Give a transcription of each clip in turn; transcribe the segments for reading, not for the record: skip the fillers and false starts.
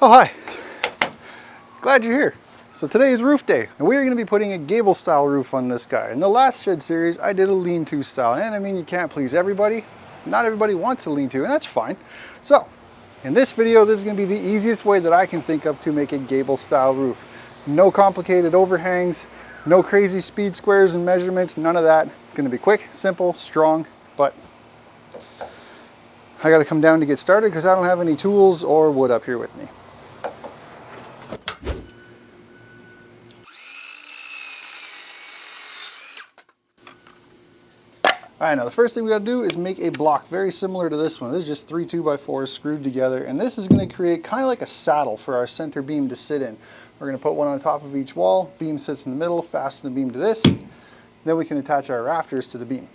Oh, hi. Glad you're here. So today is roof day, and we are going to be putting a gable style roof on this guy. In the last shed series, I did a lean-to style, and I mean, you can't please everybody. Not everybody wants a lean-to, and that's fine. So, in this video, this is going to be the easiest way that I can think of to make a gable style roof. No complicated overhangs, no crazy speed squares and measurements, none of that. It's going to be quick, simple, strong, but I got to come down to get started because I don't have any tools or wood up here with me. All right, now the first thing we gotta do is make a block very similar to this one. This is just 3 2x4s screwed together, and this is gonna create kind of like a saddle for our center beam to sit in. We're gonna put one on top of each wall, beam sits in the middle, fasten the beam to this, then we can attach our rafters to the beam.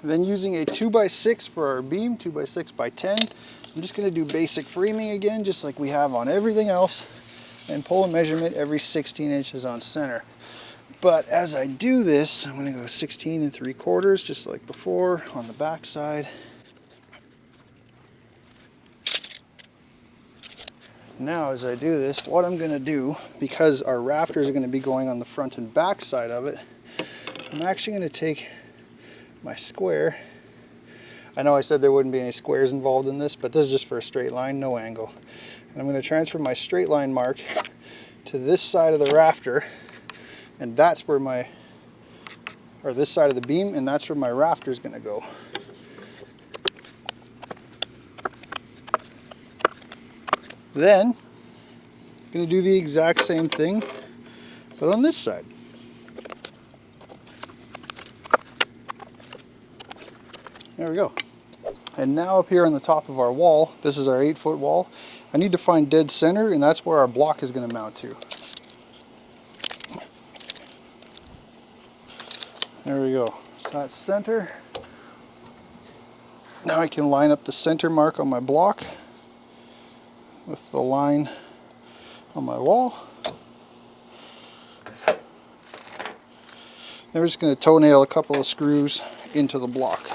Then using a 2x6 for our beam, 2x6x10, I'm just going to do basic framing again, just like we have on everything else, and pull a measurement every 16 inches on center. But as I do this, I'm going to go 16 3/4, just like before, on the back side. Now as I do this, what I'm going to do, because our rafters are going to be going on the front and back side of it, I'm actually going to take my square. I know I said there wouldn't be any squares involved in this, but this is just for a straight line, no angle. And I'm going to transfer my straight line mark to this side of the rafter, and that's where my, or this side of the beam, and that's where my rafter is going to go. Then, I'm going to do the exact same thing, but on this side. There we go. And now up here on the top of our wall, this is our 8-foot wall, I need to find dead center, and that's where our block is going to mount to. There we go. So that's center. Now I can line up the center mark on my block with the line on my wall. Then we're just going to toenail a couple of screws into the block.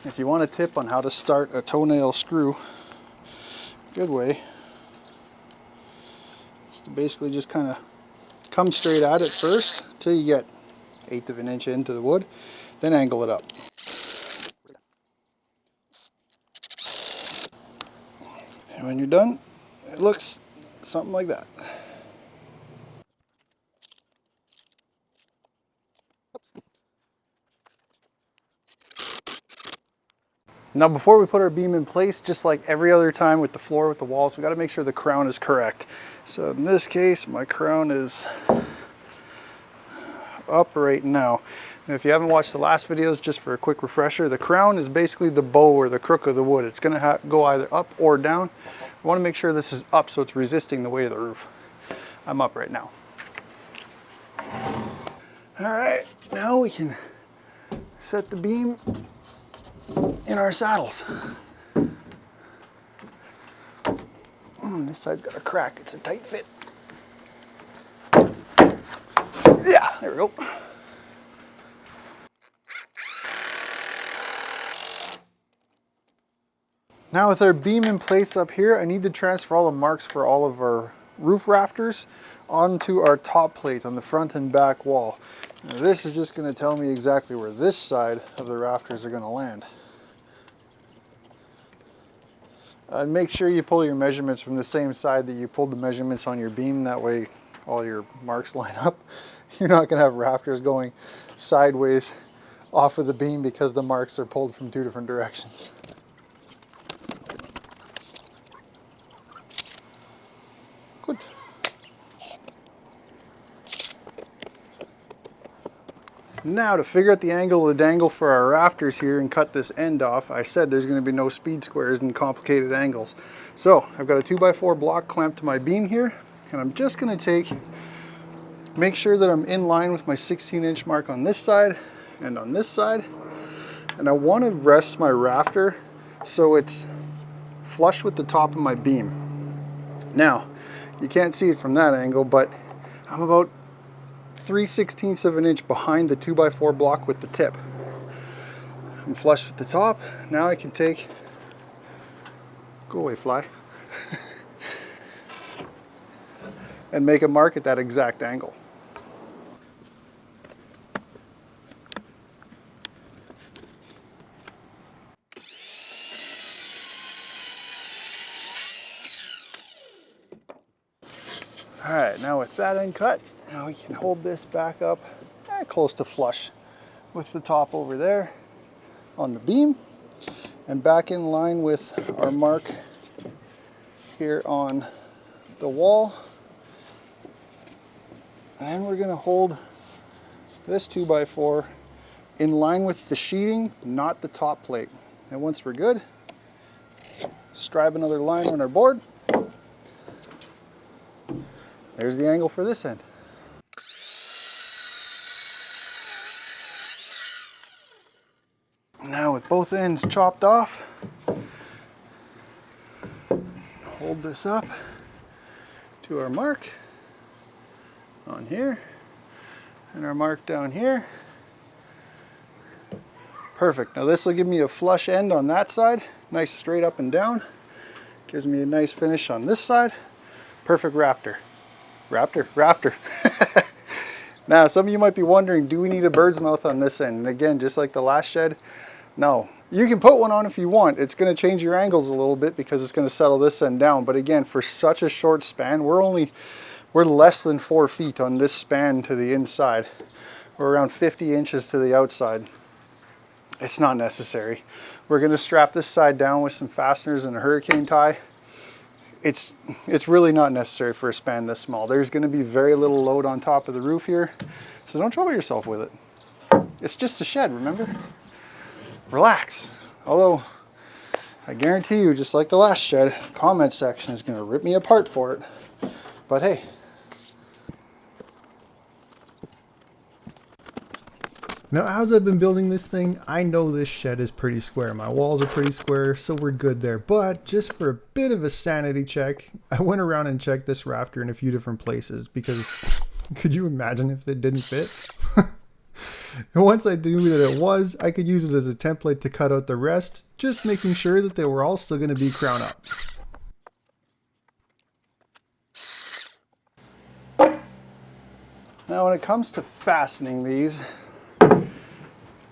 If you want a tip on how to start a toenail screw, good way is to basically just kind of come straight at it first till you get 1/8 of an inch into the wood, then angle it up. And when you're done, it looks something like that. Now before we put our beam in place, just like every other time with the floor, with the walls, we got to make sure the crown is correct. So in this case, my crown is up right now. And if you haven't watched the last videos, just for a quick refresher, the crown is basically the bow or the crook of the wood. It's going to go either up or down. We want to make sure this is up so it's resisting the weight of the roof. I'm up right now. All right, now we can set the beam in our saddles. This side's got a crack, it's a tight fit. Yeah, there we go. Now with our beam in place up here, I need to transfer all the marks for all of our roof rafters onto our top plate on the front and back wall. Now this is just going to tell me exactly where this side of the rafters are going to land. And make sure you pull your measurements from the same side that you pulled the measurements on your beam. That way all your marks line up. You're not going to have rafters going sideways off of the beam because the marks are pulled from 2 different directions. Good. Now to figure out the angle of the dangle for our rafters here and cut this end off, I said there's going to be no speed squares and complicated angles. So I've got a 2x4 block clamped to my beam here, and I'm just going to make sure that I'm in line with my 16-inch mark on this side and on this side. And I want to rest my rafter so it's flush with the top of my beam. Now, You can't see it from that angle, but I'm about 3/16 of an inch behind the 2x4 block with the tip. I'm flush with the top. Now I can take, go away fly, and make a mark at that exact angle. All right, now with that end cut, now we can hold this back up close to flush with the top over there on the beam and back in line with our mark here on the wall. And then we're gonna hold this 2x4 in line with the sheeting, not the top plate. And once we're good, scribe another line on our board. There's the angle for this end. Now with both ends chopped off, hold this up to our mark on here and our mark down here. Perfect. Now this will give me a flush end on that side, nice straight up and down. Gives me a nice finish on this side. Perfect rafter. Rafter. Now some of you might be wondering, do we need a bird's mouth on this end? And again, just like the last shed, no. You can put one on if you want. It's going to change your angles a little bit because it's going to settle this end down. But again, for such a short span, we're less than 4 feet on this span to the inside. We're around 50 inches to the outside. It's not necessary. We're going to strap this side down with some fasteners and a hurricane tie. It's really not necessary for a span this small. There's going to be very little load on top of the roof here, so don't trouble yourself with it. It's just a shed, remember? Relax. Although, I guarantee you, just like the last shed, the comment section is going to rip me apart for it. But hey. Now, as I've been building this thing, I know this shed is pretty square. My walls are pretty square, so we're good there. But just for a bit of a sanity check, I went around and checked this rafter in a few different places because could you imagine if it didn't fit? And once I knew that it was, I could use it as a template to cut out the rest, just making sure that they were all still going to be crown up. Now when it comes to fastening these,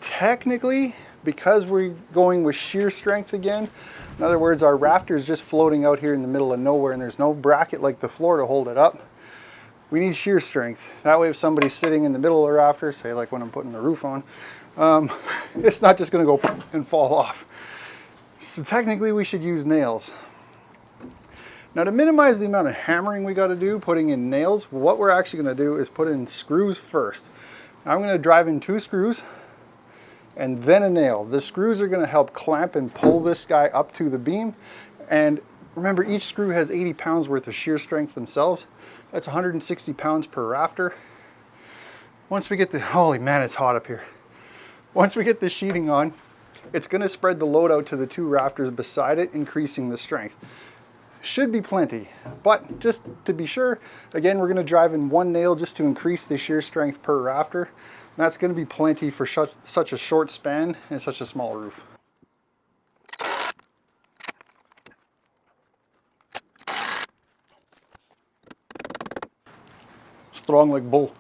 technically, because we're going with shear strength again, in other words, our rafter is just floating out here in the middle of nowhere and there's no bracket like the floor to hold it up, we need shear strength. That way if somebody's sitting in the middle of the rafter, say like when I'm putting the roof on, it's not just going to go and fall off. So technically we should use nails. Now to minimize the amount of hammering we got to do putting in nails, what we're actually going to do is put in screws first. Now I'm going to drive in 2 screws and then a nail. The screws are going to help clamp and pull this guy up to the beam. And remember, each screw has 80 pounds worth of shear strength themselves. That's 160 pounds per rafter. Once we get the, holy man, it's hot up here. Once we get the sheeting on, it's going to spread the load out to the 2 rafters beside it, increasing the strength. Should be plenty, but just to be sure, again, we're going to drive in 1 nail just to increase the shear strength per rafter. And that's going to be plenty for such a short span and such a small roof. Strong like bull.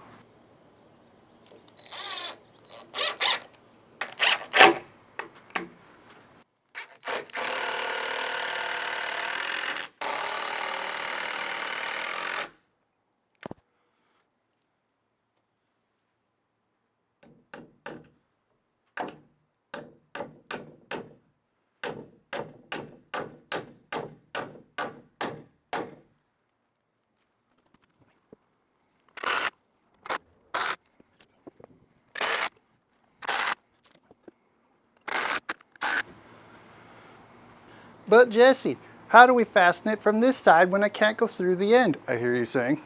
But Jesse, how do we fasten it from this side when I can't go through the end? I hear you saying.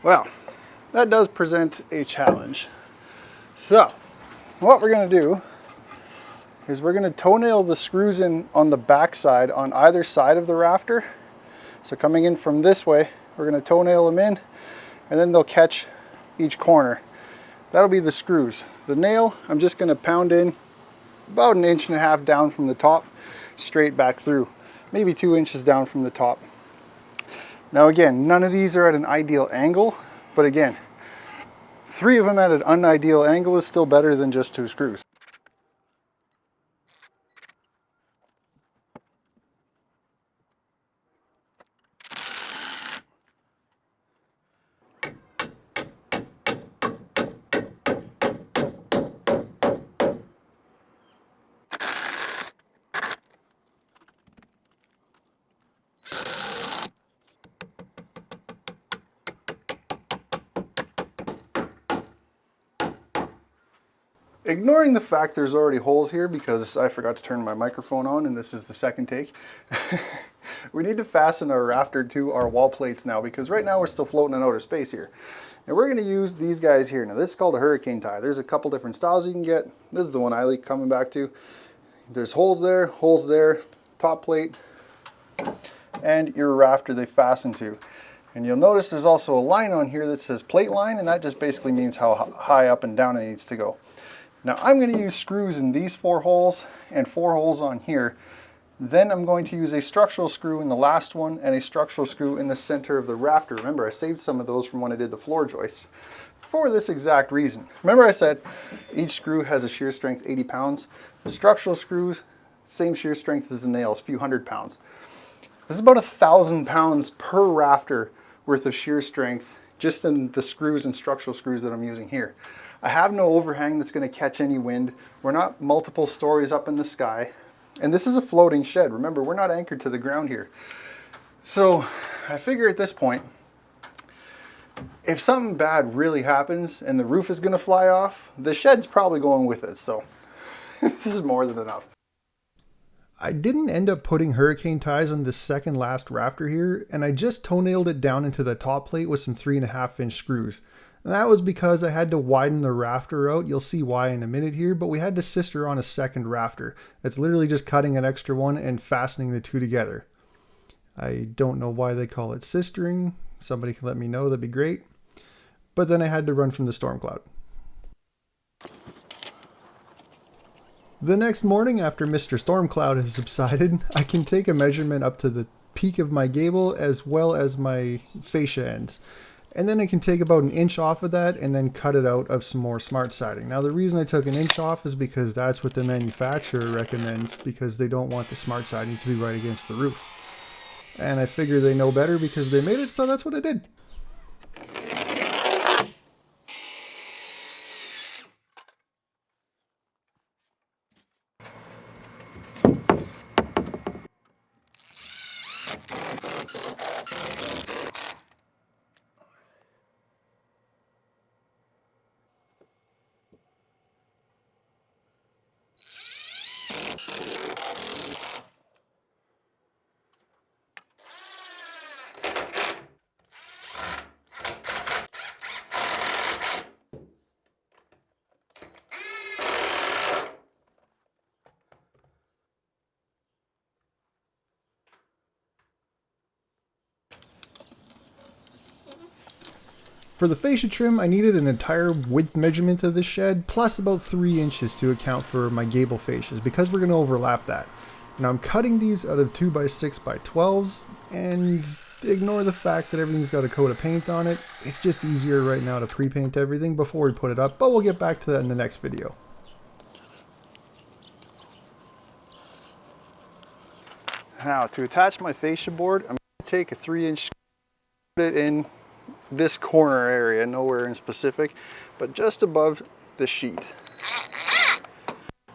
Well, that does present a challenge. So, what we're going to do is we're going to toenail the screws in on the back side on either side of the rafter. So coming in from this way, We're going to toenail them in, and then they'll catch each corner. That'll be the screws. The nail, I'm just going to pound in about 1.5 inches down from the top, straight back through. Maybe 2 inches down from the top. Now again, none of these are at an ideal angle, but again, 3 of them at an unideal angle is still better than just 2 screws. Ignoring the fact there's already holes here because I forgot to turn my microphone on and this is the second take. We need to fasten our rafter to our wall plates now because right now we're still floating in outer space here. And we're going to use these guys here. Now this is called a hurricane tie. There's a couple different styles you can get. This is the one I like coming back to. There's holes there, top plate, and your rafter they fasten to. And you'll notice there's also a line on here that says plate line, and that just basically means how high up and down it needs to go. Now I'm going to use screws in these 4 holes and 4 holes on here. Then I'm going to use a structural screw in the last one and a structural screw in the center of the rafter. Remember, I saved some of those from when I did the floor joists for this exact reason. Remember I said each screw has a shear strength 80 pounds. The structural screws, same shear strength as the nails, a few 100 pounds. This is about 1,000 pounds per rafter worth of shear strength just in the screws and structural screws that I'm using here. I have no overhang that's going to catch any wind. We're not multiple stories up in the sky. And this is a floating shed. Remember, we're not anchored to the ground here. So I figure at this point, if something bad really happens and the roof is going to fly off, the shed's probably going with it. So this is more than enough. I didn't end up putting hurricane ties on this second last rafter here, and I just toenailed it down into the top plate with some 3.5-inch screws. And that was because I had to widen the rafter out. You'll see why in a minute here, but we had to sister on a second rafter. That's literally just cutting an extra one and fastening the 2 together. I don't know why they call it sistering. Somebody can let me know, that'd be great. But then I had to run from the storm cloud. The next morning, after Mr. Storm Cloud has subsided, I can take a measurement up to the peak of my gable as well as my fascia ends. And then I can take about 1 inch off of that and then cut it out of some more smart siding. Now the reason I took 1 inch off is because that's what the manufacturer recommends, because they don't want the smart siding to be right against the roof. And I figure they know better because they made it, so that's what I did. For the fascia trim, I needed an entire width measurement of this shed, plus about 3 inches to account for my gable fascias, because we're going to overlap that. Now I'm cutting these out of 2x6x12s, and ignore the fact that everything's got a coat of paint on it. It's just easier right now to pre-paint everything before we put it up, but we'll get back to that in the next video. Now to attach my fascia board, I'm going to take a 3-inch, put it in this corner area, nowhere in specific, but just above the sheet.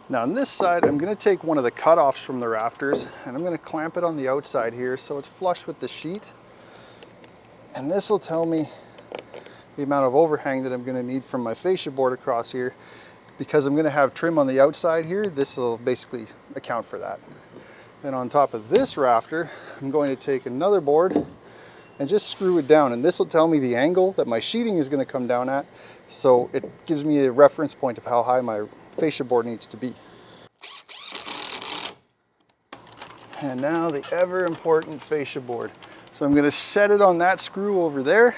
Now on this side, I'm going to take one of the cutoffs from the rafters and I'm going to clamp it on the outside here so it's flush with the sheet. And this will tell me the amount of overhang that I'm going to need from my fascia board across here. Because I'm going to have trim on the outside here, this will basically account for that. Then on top of this rafter, I'm going to take another board and just screw it down, and this will tell me the angle that my sheeting is going to come down at, so it gives me a reference point of how high my fascia board needs to be. And now the ever important fascia board. So I'm gonna set it on that screw over there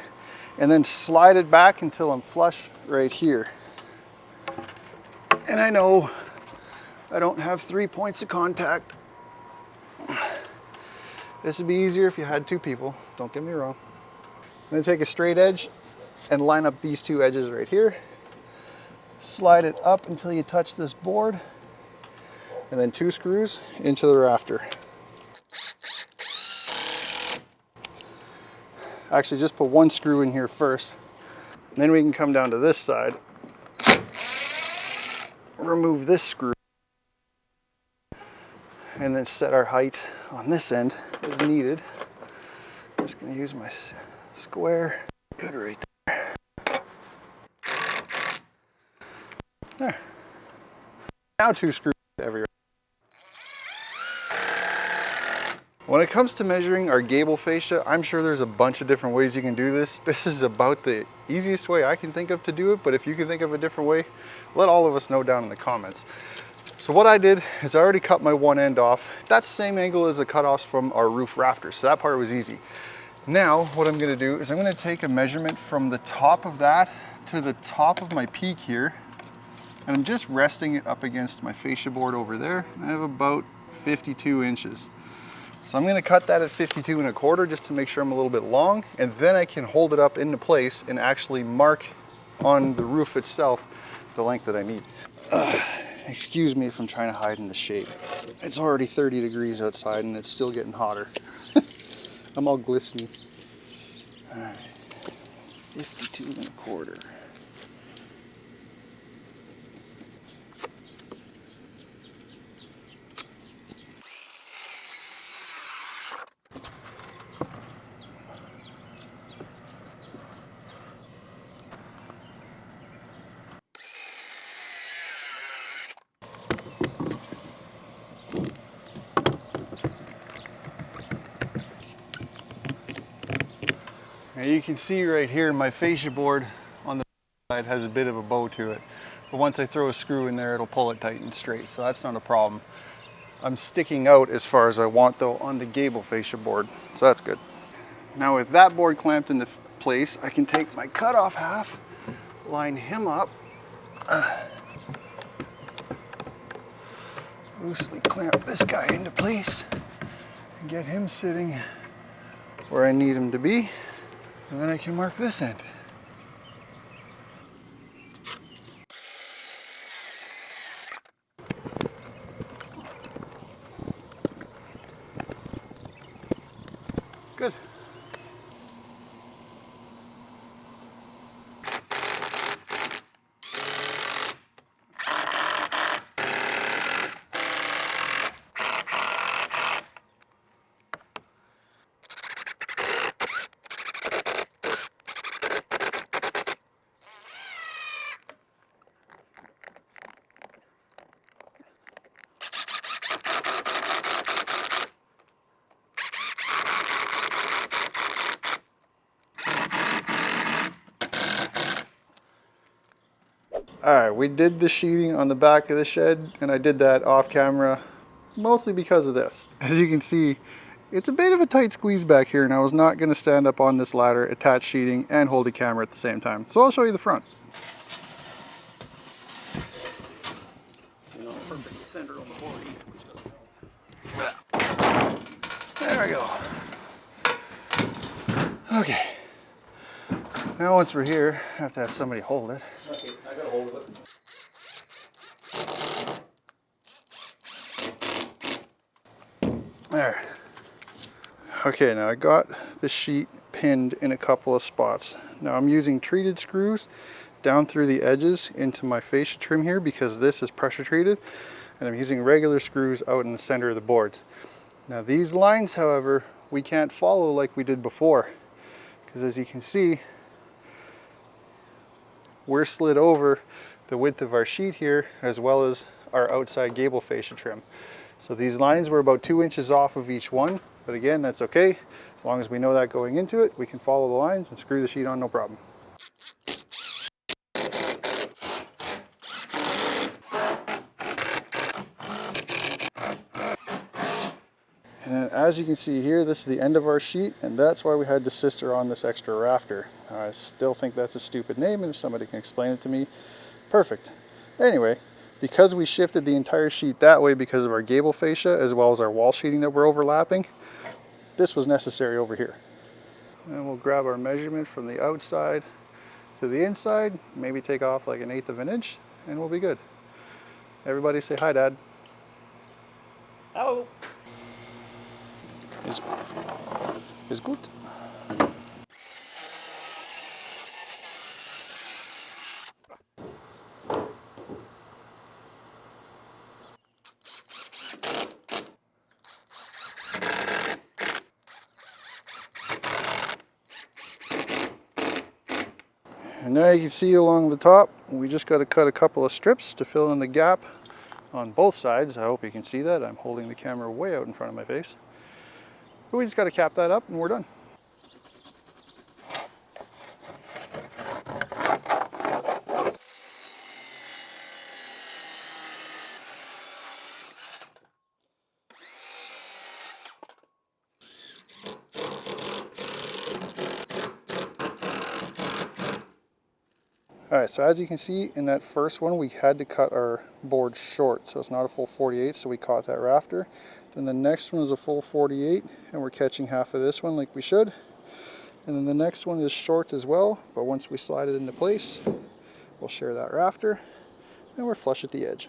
and then slide it back until I'm flush right here. And I know I don't have 3 points of contact. This would be easier if you had 2 people, don't get me wrong. Then take a straight edge and line up these 2 edges right here. Slide it up until you touch this board, and then 2 screws into the rafter. Actually, just put 1 screw in here first. And then we can come down to this side, remove this screw, and then set our height on this end as needed. Just gonna use my square. Good right there. There. Now 2 screws everywhere. When it comes to measuring our gable fascia, I'm sure there's a bunch of different ways you can do this. This is about the easiest way I can think of to do it, but if you can think of a different way, let all of us know down in the comments. So what I did is I already cut my one end off. That's the same angle as the cutoffs from our roof rafters, so that part was easy. Now what I'm gonna do is I'm gonna take a measurement from the top of that to the top of my peak here, and I'm just resting it up against my fascia board over there. I have about 52 inches. So I'm gonna cut that at 52 1/4 just to make sure I'm a little bit long, and then I can hold it up into place and actually mark on the roof itself the length that I need. Excuse me if I'm trying to hide in the shade. It's already 30 degrees outside and it's still getting hotter. I'm all glistening. All right, 52 1/4. Now you can see right here my fascia board on the side has a bit of a bow to it. But once I throw a screw in there, it'll pull it tight and straight, so that's not a problem. I'm sticking out as far as I want though on the gable fascia board, so that's good. Now with that board clamped into place, I can take my cutoff half, line him up, loosely clamp this guy into place, and get him sitting where I need him to be. And then I can mark this end. Good. All right, we did the sheeting on the back of the shed, and I did that off camera, mostly because of this. As you can see, it's a bit of a tight squeeze back here, and I was not gonna stand up on this ladder, attach sheeting, and hold the camera at the same time. So I'll show you the front. Perfectly centered on the board. There we go. Okay. Now once we're here, I have to have somebody hold it. Okay, I got a hold of it. There. Okay, now I got the sheet pinned in a couple of spots. Now I'm using treated screws down through the edges into my fascia trim here because this is pressure treated, and I'm using regular screws out in the center of the boards. Now these lines, however, we can't follow like we did before, because as you can see, we're slid over the width of our sheet here as well as our outside gable fascia trim. So these lines were about 2 inches off of each one, but again, that's okay. As long as we know that going into it, we can follow the lines and screw the sheet on, no problem. as you can see here, this is the end of our sheet, and that's why we had to sister on this extra rafter. I still think that's a stupid name, and if somebody can explain it to me, perfect. Anyway, because we shifted the entire sheet that way because of our gable fascia, as well as our wall sheeting that we're overlapping, this was necessary over here. And we'll grab our measurement from the outside to the inside, maybe take off like 1/8 of an inch, and we'll be good. Everybody say hi, Dad. Hello. Is good. And now you can see along the top, we just got to cut a couple of strips to fill in the gap on both sides. I hope you can see that. I'm holding the camera way out in front of my face. But we just got to cap that up and we're done. All right, so as you can see in that first one, we had to cut our board short, so it's not a full 48, so we caught that rafter. Then the next one is a full 48, and we're catching half of this one like we should. And then the next one is short as well, but once we slide it into place, we'll share that rafter, and we're flush at the edge.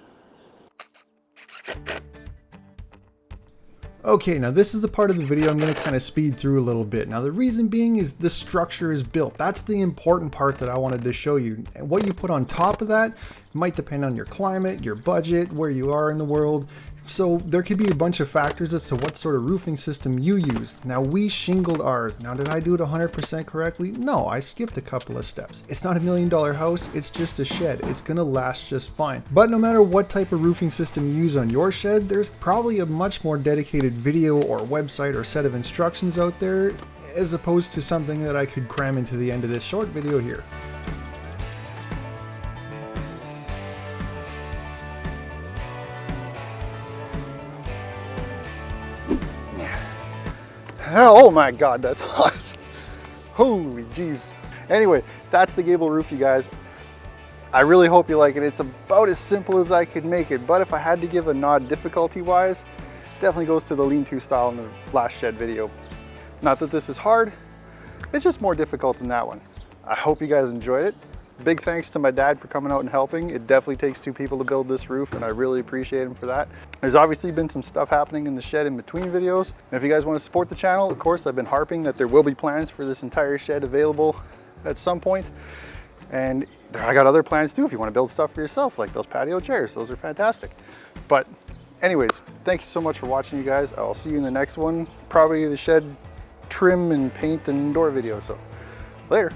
Okay, now this is the part of the video I'm going to kind of speed through a little bit. Now the reason being is the structure is built. That's the important part that I wanted to show you. And what you put on top of that might depend on your climate, your budget, where you are in the world. So there could be a bunch of factors as to what sort of roofing system you use. Now we shingled ours. Now did I do it 100% correctly? No, I skipped a couple of steps. It's not $1 million house, it's just a shed. It's gonna last just fine. But no matter what type of roofing system you use on your shed, there's probably a much more dedicated video or website or set of instructions out there as opposed to something that I could cram into the end of this short video here. Oh my God, that's hot. Holy jeez. Anyway, that's the gable roof, you guys. I really hope you like it. It's about as simple as I could make it, but if I had to give a nod difficulty-wise, definitely goes to the lean-to style in the last shed video. Not that this is hard, it's just more difficult than that one. I hope you guys enjoyed it. Big thanks to my dad for coming out and helping. It definitely takes two people to build this roof, and I really appreciate him for that. There's obviously been some stuff happening in the shed in between videos. And if you guys want to support the channel, of course, I've been harping that there will be plans for this entire shed available at some point. And I got other plans too if you want to build stuff for yourself, like those patio chairs. Those are fantastic. But anyways, thank you so much for watching, you guys. I'll see you in the next one. Probably the shed trim and paint and door video. So later.